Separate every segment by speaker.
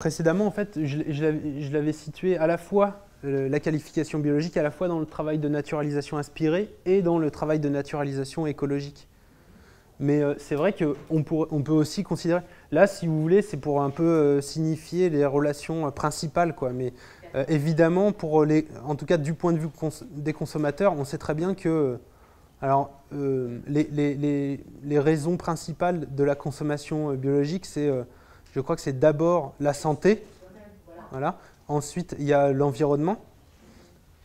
Speaker 1: Précédemment, en fait, je l'avais situé à la fois la qualification biologique, à la fois dans le travail de naturalisation inspirée et dans le travail de naturalisation écologique. Mais c'est vrai qu'on peut aussi considérer... Là, si vous voulez, c'est pour un peu signifier les relations principales, quoi. Mais évidemment, en tout cas du point de vue des consommateurs, on sait très bien que... Alors, les raisons principales de la consommation biologique, je crois que c'est d'abord la santé. Voilà. Ensuite, il y a l'environnement.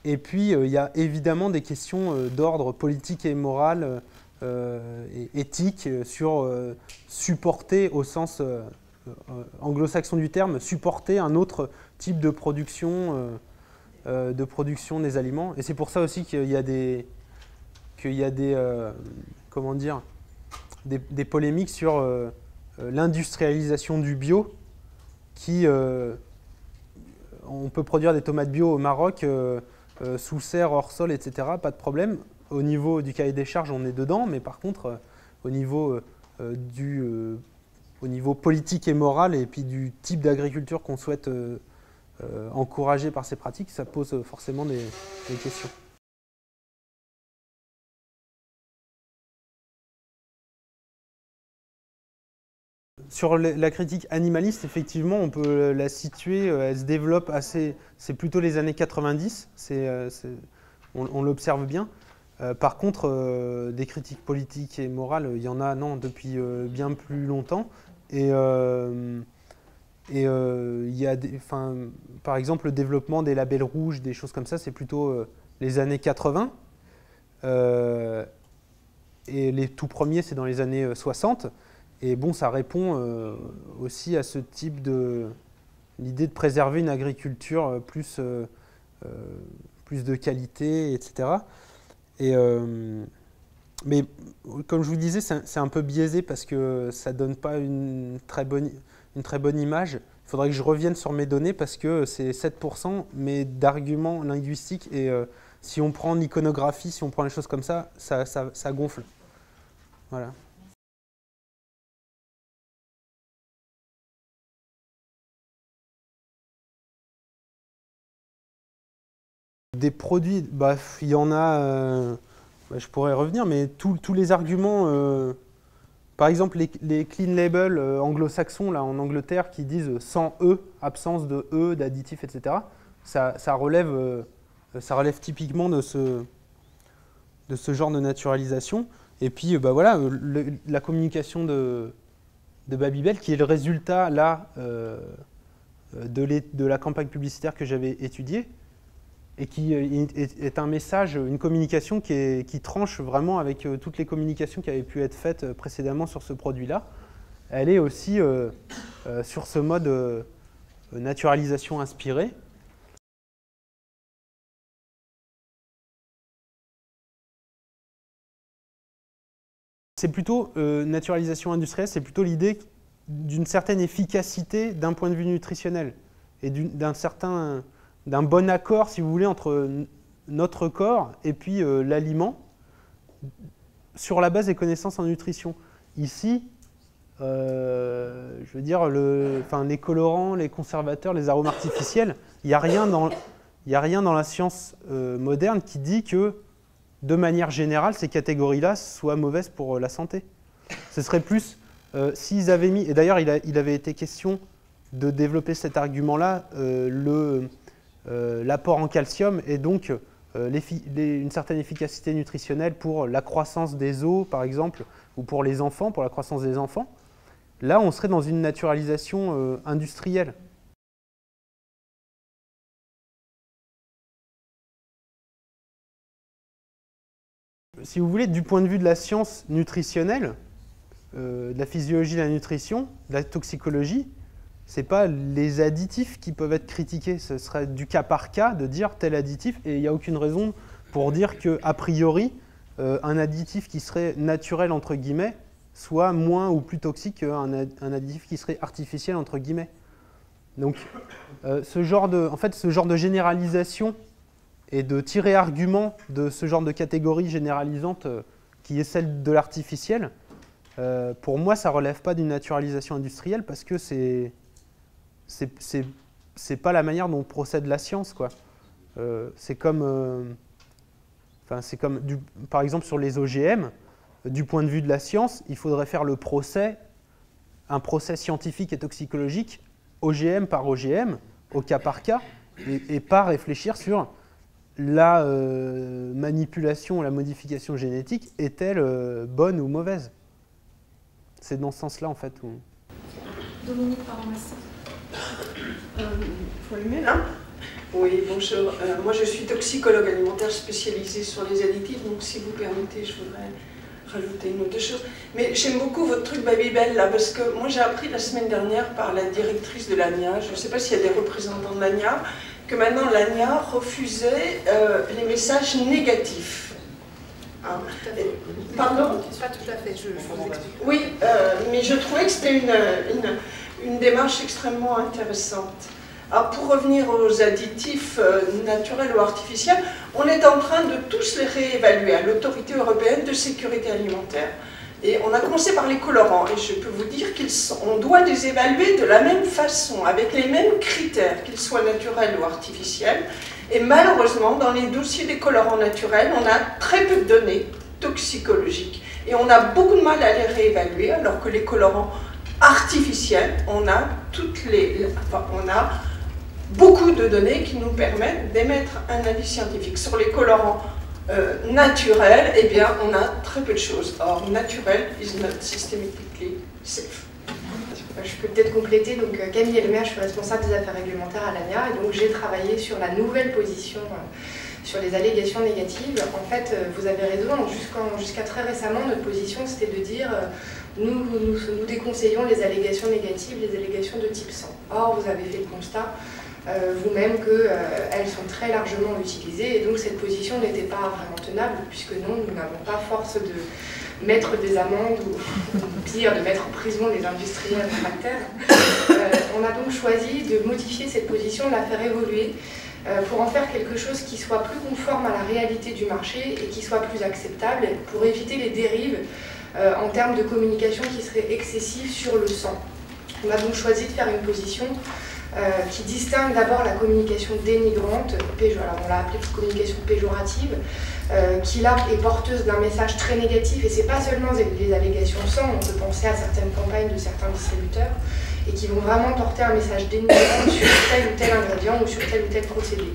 Speaker 1: Et puis, il y a évidemment des questions d'ordre politique et moral et éthique sur supporter, au sens anglo-saxon du terme, supporter un autre type de production des aliments. Et c'est pour ça aussi qu'il y a des comment dire, des polémiques sur l'industrialisation du bio, on peut produire des tomates bio au Maroc sous serre, hors sol, etc. Pas de problème. Au niveau du cahier des charges, on est dedans, mais par contre, au niveau politique et moral, et puis du type d'agriculture qu'on souhaite encourager par ces pratiques, ça pose forcément des questions. Sur la critique animaliste, effectivement, on peut la situer, elle se développe assez... C'est plutôt les années 90, on l'observe bien. Par contre, des critiques politiques et morales, il y en a depuis bien plus longtemps. Et il y a par exemple, le développement des labels rouges, des choses comme ça, c'est plutôt les années 80. Et les tout premiers, c'est dans les années 60. Et bon, ça répond aussi à ce type l'idée de préserver une agriculture plus de qualité, etc. Mais comme je vous disais, c'est un peu biaisé parce que ça ne donne pas une très bonne image. Il faudrait que je revienne sur mes données parce que c'est 7%, mais d'arguments linguistiques. Et si on prend l'iconographie, si on prend les choses comme ça gonfle. Voilà. Des produits, il y en a, je pourrais revenir, mais tous les arguments, par exemple les clean labels anglo-saxons là, en Angleterre qui disent sans E, absence de E, d'additifs, etc., ça relève typiquement de ce genre de naturalisation. Et puis voilà, la communication de Babybel qui est le résultat là, de la campagne publicitaire que j'avais étudiée, et qui est un message, une communication qui tranche vraiment avec toutes les communications qui avaient pu être faites précédemment sur ce produit-là. Elle est aussi sur ce mode naturalisation inspirée. C'est plutôt naturalisation industrielle, c'est plutôt l'idée d'une certaine efficacité d'un point de vue nutritionnel et d'un bon accord, si vous voulez, entre notre corps et puis l'aliment sur la base des connaissances en nutrition. Ici, je veux dire, les colorants, les conservateurs, les arômes artificiels, il n'y a rien dans la science moderne qui dit que, de manière générale, ces catégories-là soient mauvaises pour la santé. Ce serait plus, s'ils avaient mis, et d'ailleurs il avait été question de développer cet argument-là, l'apport en calcium et donc une certaine efficacité nutritionnelle pour la croissance des os, par exemple, ou pour les enfants, pour la croissance des enfants. Là, on serait dans une naturalisation industrielle. Si vous voulez, du point de vue de la science nutritionnelle, de la physiologie de la nutrition, de la toxicologie, ce n'est pas les additifs qui peuvent être critiqués, ce serait du cas par cas de dire tel additif, et il n'y a aucune raison pour dire qu'a priori, un additif qui serait naturel, entre guillemets, soit moins ou plus toxique qu'un additif qui serait artificiel, entre guillemets. Donc, ce genre de généralisation et de tirer argument de ce genre de catégorie généralisante qui est celle de l'artificiel, pour moi, ça ne relève pas d'une naturalisation industrielle parce que c'est c'est pas la manière dont procède la science, quoi. C'est comme, par exemple sur les OGM, du point de vue de la science, il faudrait faire un procès scientifique et toxicologique, OGM par OGM, au cas par cas, et pas réfléchir sur la manipulation, la modification génétique, est-elle bonne ou mauvaise? C'est dans ce sens-là, en fait.
Speaker 2: Dominique Parmassin.
Speaker 3: Faut allumer là? Oui, bonjour. Moi, je suis toxicologue alimentaire spécialisée sur les additifs, donc si vous permettez, je voudrais rajouter une autre chose. Mais j'aime beaucoup votre truc Babybel, là, parce que moi, j'ai appris la semaine dernière par la directrice de l'ANIA, je ne sais pas s'il y a des représentants de l'ANIA, que maintenant l'ANIA refusait les messages négatifs. Hein. Pardon?
Speaker 2: Pas tout à fait, je vous explique.
Speaker 3: Oui, mais je trouvais que c'était une démarche extrêmement intéressante. Alors pour revenir aux additifs naturels ou artificiels, on est en train de tous les réévaluer à l'Autorité européenne de sécurité alimentaire. Et on a commencé par les colorants, et je peux vous dire qu'on doit les évaluer de la même façon, avec les mêmes critères, qu'ils soient naturels ou artificiels. Et malheureusement, dans les dossiers des colorants naturels, on a très peu de données toxicologiques. Et on a beaucoup de mal à les réévaluer, alors que les colorants artificiels, on a beaucoup de données qui nous permettent d'émettre un avis scientifique. Sur les colorants naturels, eh bien, on a très peu de choses. Or, naturel is not systematically safe.
Speaker 2: Je peux peut-être compléter. Donc, Camille Elmer, je suis responsable des affaires réglementaires à l'ANIA, et donc j'ai travaillé sur la nouvelle position sur les allégations négatives. En fait, vous avez raison, jusqu'à très récemment, notre position, c'était de dire nous déconseillons les allégations négatives, les allégations de type 100. Or, vous avez fait le constat vous-même qu'elles sont très largement utilisées, et donc cette position n'était pas vraiment tenable, puisque non, nous n'avons pas force de mettre des amendes ou pire, de mettre en prison les industriels réfractaires. On a donc choisi de modifier cette position, de la faire évoluer, pour en faire quelque chose qui soit plus conforme à la réalité du marché et qui soit plus acceptable, pour éviter les dérives en termes de communication qui seraient excessives sur le sang. On a donc choisi de faire une position qui distingue d'abord la communication dénigrante, alors on l'a appelée communication péjorative, qui là est porteuse d'un message très négatif, et c'est pas seulement les allégations sang, on peut penser à certaines campagnes de certains distributeurs, et qui vont vraiment porter un message dénigrant sur tel ou tel ingrédient ou sur tel ou tel procédé.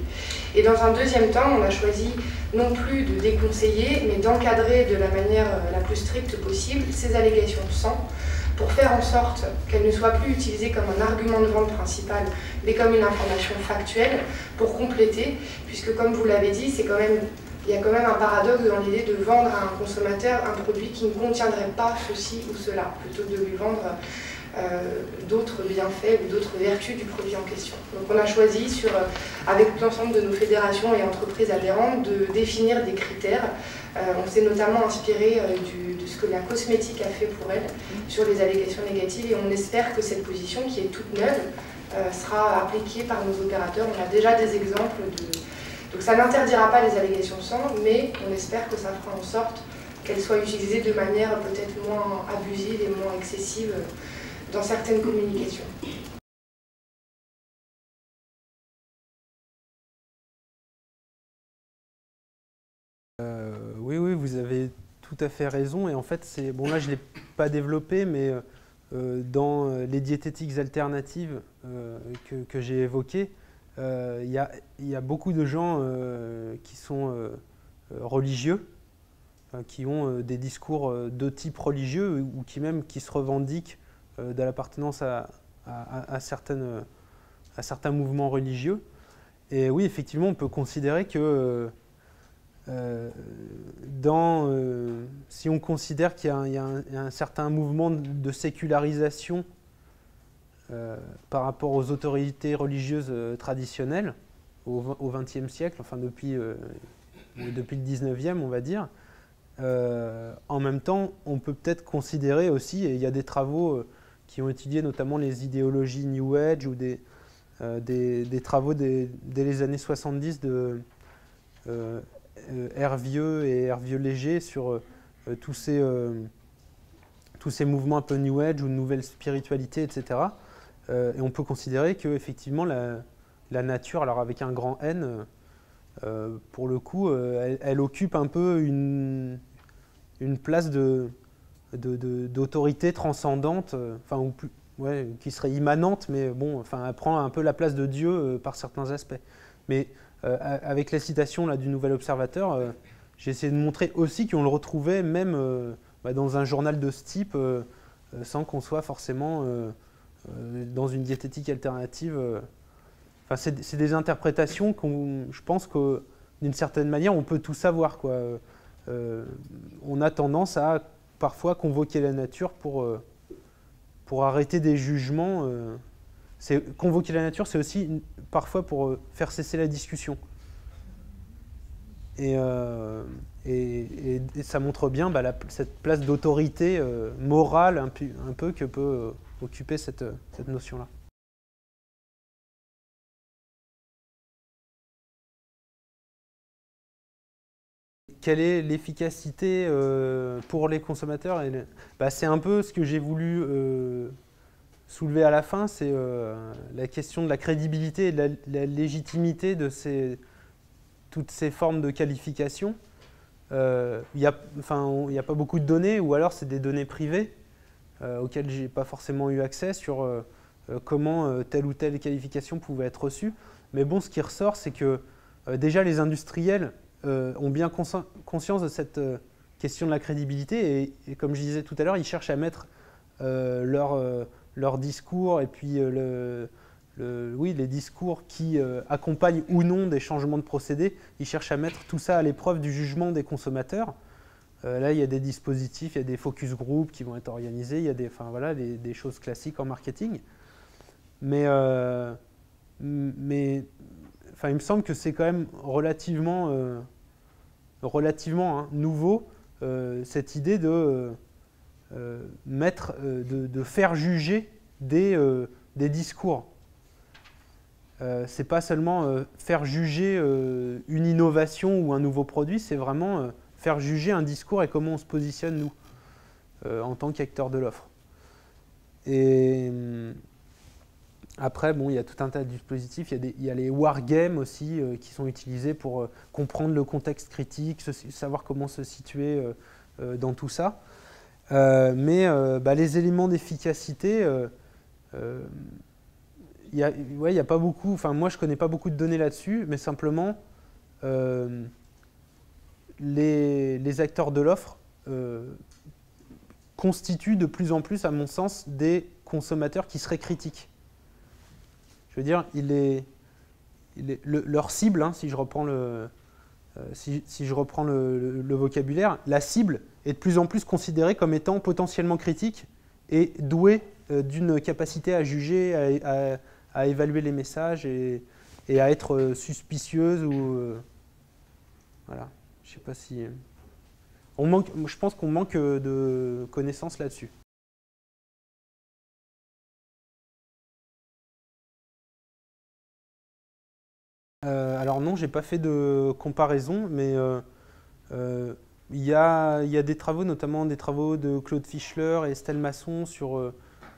Speaker 2: Et dans un deuxième temps, on a choisi non plus de déconseiller, mais d'encadrer de la manière la plus stricte possible ces allégations sang, pour faire en sorte qu'elles ne soient plus utilisées comme un argument de vente principal, mais comme une information factuelle pour compléter, puisque comme vous l'avez dit, il y a quand même un paradoxe dans l'idée de vendre à un consommateur un produit qui ne contiendrait pas ceci ou cela, plutôt que de lui vendre d'autres bienfaits ou d'autres vertus du produit en question. Donc on a choisi, avec l'ensemble de nos fédérations et entreprises adhérentes, de définir des critères. On s'est notamment inspiré de ce que la cosmétique a fait pour elle sur les allégations négatives, et on espère que cette position, qui est toute neuve, sera appliquée par nos opérateurs. On a déjà des exemples Donc ça n'interdira pas les allégations sang, mais on espère que ça fera en sorte qu'elles soient utilisées de manière peut-être moins abusive et moins excessive dans certaines communications.
Speaker 1: Oui, vous avez tout à fait raison. Et en fait, bon, là, je ne l'ai pas développé, mais dans les diététiques alternatives que j'ai évoquées, il y a beaucoup de gens qui sont religieux, qui ont des discours de type religieux, ou qui se revendiquent de l'appartenance à certains mouvements religieux. Et oui, effectivement, on peut considérer que si on considère qu'il y a un certain mouvement de sécularisation par rapport aux autorités religieuses traditionnelles au XXe siècle, enfin depuis le XIXe, on va dire, en même temps, on peut peut-être considérer aussi, et il y a des travaux qui ont étudié notamment les idéologies New Age, ou des travaux dès les années 70 de Hervieux et Hervieux-Léger sur tous ces mouvements un peu New Age ou de nouvelle spiritualité, etc., Et on peut considérer qu'effectivement, la nature, alors avec un grand N, pour le coup, elle occupe un peu une place d'autorité transcendante, enfin, ouais, qui serait immanente, mais bon, enfin, elle prend un peu la place de Dieu par certains aspects. Mais avec la citation là, du Nouvel Observateur, j'ai essayé de montrer aussi qu'on le retrouvait même dans un journal de ce type, sans qu'on soit forcément dans une diététique alternative. Enfin, c'est des interprétations je pense que d'une certaine manière, on peut tout savoir, quoi. On a tendance à parfois convoquer la nature pour arrêter des jugements. Convoquer la nature, c'est aussi parfois pour faire cesser la discussion. Et ça montre bien cette place d'autorité morale un peu que peut occuper cette notion-là. Quelle est l'efficacité pour les consommateurs? C'est un peu ce que j'ai voulu soulever à la fin, c'est la question de la crédibilité et de la légitimité de toutes ces formes de qualification. Il n'y a pas beaucoup de données, ou alors c'est des données privées auxquelles je n'ai pas forcément eu accès sur comment telle ou telle qualification pouvait être reçue. Mais bon, ce qui ressort, c'est que déjà les industriels ont bien conscience de cette question de la crédibilité, et comme je disais tout à l'heure, ils cherchent à mettre leur discours et puis les discours qui accompagnent ou non des changements de procédés, ils cherchent à mettre tout ça à l'épreuve du jugement des consommateurs. Là, il y a des dispositifs, il y a des focus group qui vont être organisés, il y a des choses classiques en marketing. Mais il me semble que c'est quand même relativement nouveau, cette idée de faire juger des discours. C'est pas seulement faire juger une innovation ou un nouveau produit, c'est vraiment faire juger un discours et comment on se positionne, nous, en tant qu'acteur de l'offre. Et après, bon, il y a tout un tas de dispositifs. Il y a les wargames aussi qui sont utilisés pour comprendre le contexte critique, savoir comment se situer dans tout ça. Mais les éléments d'efficacité, il y a pas beaucoup. Enfin, moi, je connais pas beaucoup de données là-dessus, mais simplement les acteurs de l'offre constituent de plus en plus, à mon sens, des consommateurs qui seraient critiques. Je veux dire, leur cible, hein, si je reprends le vocabulaire, la cible est de plus en plus considérée comme étant potentiellement critique et douée d'une capacité à juger, à évaluer les messages et à être suspicieuse ou voilà. Je sais pas si je pense qu'on manque de connaissances là-dessus. Alors non, j'ai pas fait de comparaison, mais il y a des travaux, notamment des travaux de Claude Fischler et Estelle Masson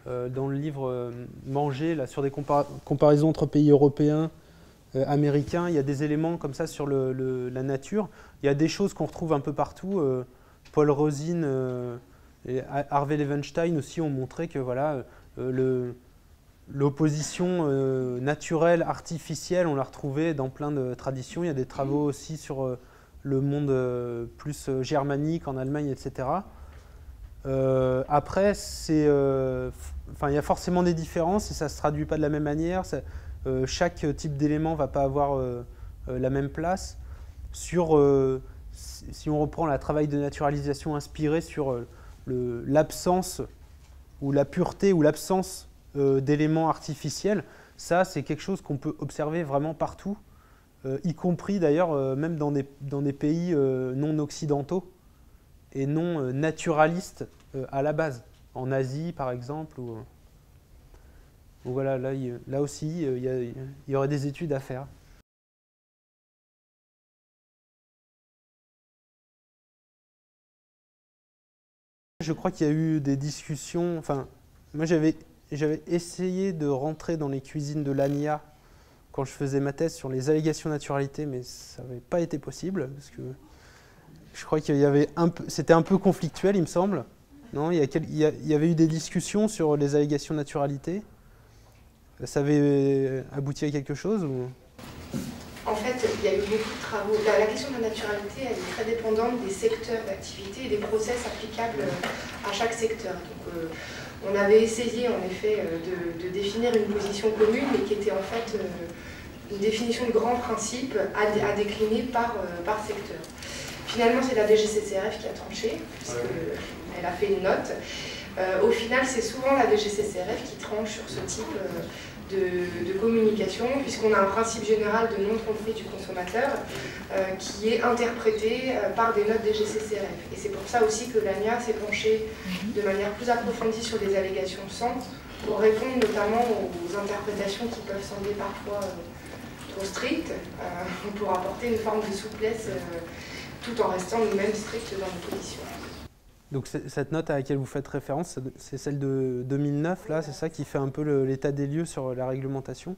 Speaker 1: dans le livre Manger, là, sur des comparaisons entre pays européens, américains. Il y a des éléments comme ça sur la nature. Il y a des choses qu'on retrouve un peu partout. Paul Rosine et Harvey Levenstein aussi ont montré que voilà, l'opposition naturelle, artificielle, on l'a retrouvée dans plein de traditions. Il y a des travaux aussi sur le monde plus germanique en Allemagne, etc. Après, il y a forcément des différences et ça ne se traduit pas de la même manière. Chaque type d'élément ne va pas avoir la même place. Si on reprend le travail de naturalisation inspiré sur l'absence ou la pureté ou l'absence d'éléments artificiels, ça c'est quelque chose qu'on peut observer vraiment partout, y compris d'ailleurs même dans des pays non occidentaux et non naturalistes à la base, en Asie par exemple. Donc voilà, là aussi il y aurait des études à faire. Je crois qu'il y a eu des discussions, enfin moi j'avais j'avais essayé de rentrer dans les cuisines de l'ANIA quand je faisais ma thèse sur les allégations de naturalité, mais ça n'avait pas été possible, parce que je crois qu'il y avait c'était un peu conflictuel, il me semble. Non, il y avait eu des discussions sur les allégations de naturalité. Ça avait abouti à quelque chose ou...
Speaker 2: En fait, il y a eu beaucoup de travaux. La question de la naturalité, elle est très dépendante des secteurs d'activité et des process applicables à chaque secteur. Donc, on avait essayé, en effet, de définir une position commune, mais qui était en fait une définition de grands principes à décliner par secteur. Finalement, c'est la DGCCRF qui a tranché, puisqu'elle a fait une note. Au final, c'est souvent la DGCCRF qui tranche sur ce type de communication, puisqu'on a un principe général de non-tromperie du consommateur qui est interprété par des notes DGCCRF. Et c'est pour ça aussi que l'ANIA s'est penchée de manière plus approfondie sur les allégations de sang, pour répondre notamment aux interprétations qui peuvent sembler parfois trop strictes, pour apporter une forme de souplesse tout en restant nous-mêmes stricts dans nos positions.
Speaker 1: Donc cette note à laquelle vous faites référence, c'est celle de 2009, là, c'est ça qui fait un peu l'état des lieux sur la réglementation?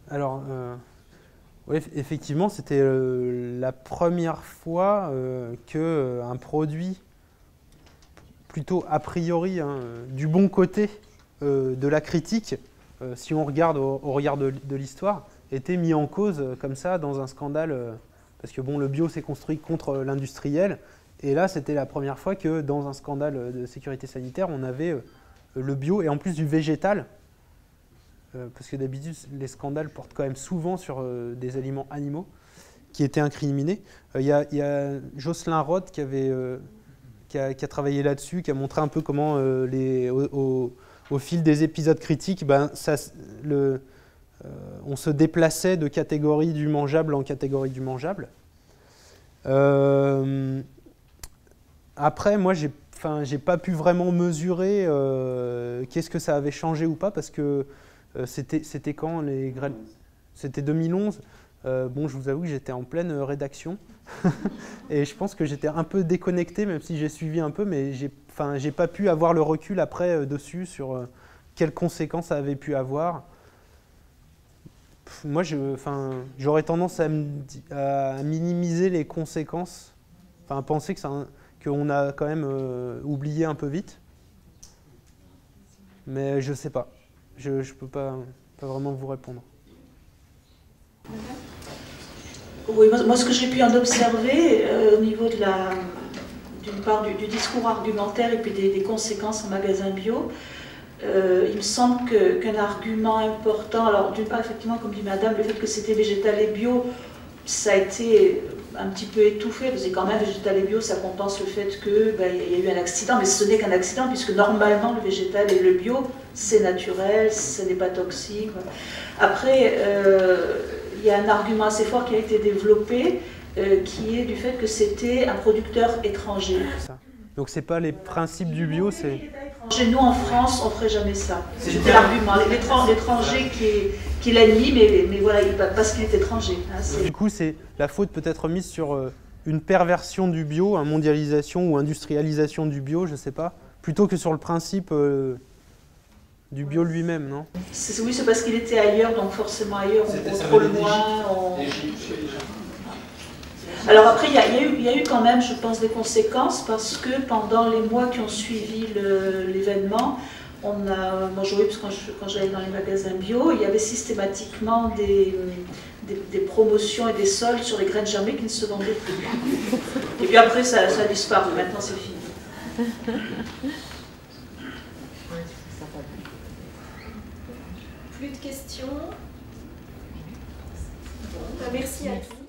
Speaker 1: Alors, oui, effectivement, c'était la première fois qu'un produit, plutôt a priori, hein, du bon côté de la critique, si on regarde au regard de l'histoire, était mis en cause comme ça dans un scandale, parce que bon, le bio s'est construit contre l'industriel, et là c'était la première fois que dans un scandale de sécurité sanitaire, on avait le bio et en plus du végétal, parce que d'habitude les scandales portent quand même souvent sur des aliments animaux qui étaient incriminés. Il y a Jocelyn Roth qui a travaillé là-dessus, qui a montré un peu comment au fil des épisodes critiques, on se déplaçait de catégorie du mangeable en catégorie du mangeable. Après, moi, j'ai pas pu vraiment mesurer qu'est-ce que ça avait changé ou pas, parce que c'était quand les grêles? C'était 2011. Bon, je vous avoue que j'étais en pleine rédaction et je pense que j'étais un peu déconnecté, même si j'ai suivi un peu, mais j'ai pas pu avoir le recul après dessus sur quelles conséquences ça avait pu avoir. Moi, j'aurais tendance à minimiser les conséquences, à penser qu'on a quand même oublié un peu vite, mais je sais pas. Je peux pas vraiment vous répondre.
Speaker 4: Oui, moi ce que j'ai pu en observer au niveau de d'une part du discours argumentaire et puis des conséquences en magasin bio, il me semble qu'un argument important, alors d'une part effectivement comme dit madame, le fait que c'était végétal et bio, ça a été un petit peu étouffé, parce que quand même végétal et bio ça compense le fait qu'il y a eu un accident, mais ce n'est qu'un accident puisque normalement le végétal et le bio c'est naturel, ce n'est pas toxique. Après, il y a un argument assez fort qui a été développé, qui est du fait que c'était un producteur étranger.
Speaker 1: Donc c'est pas les principes du bio, c'est...
Speaker 4: Chez nous en France, on ne ferait jamais ça. C'était l'argument. L'étranger qui est l'ennemi, mais voilà, parce qu'il est étranger. Hein,
Speaker 1: du coup, la faute peut être mise sur une perversion du bio, une mondialisation ou industrialisation du bio, je ne sais pas, plutôt que sur le principe du bio lui-même, non?
Speaker 4: Oui, c'est parce qu'il était ailleurs, donc forcément ailleurs, on contrôle moins. Alors après, il y a eu quand même, je pense, des conséquences, parce que pendant les mois qui ont suivi l'événement, moi je voyais, parce que quand j'allais dans les magasins bio, il y avait systématiquement des promotions et des soldes sur les graines germées qui ne se vendaient plus. Et puis après, ça a disparu, maintenant c'est fini.
Speaker 5: Plus de questions? Bon, merci à tous.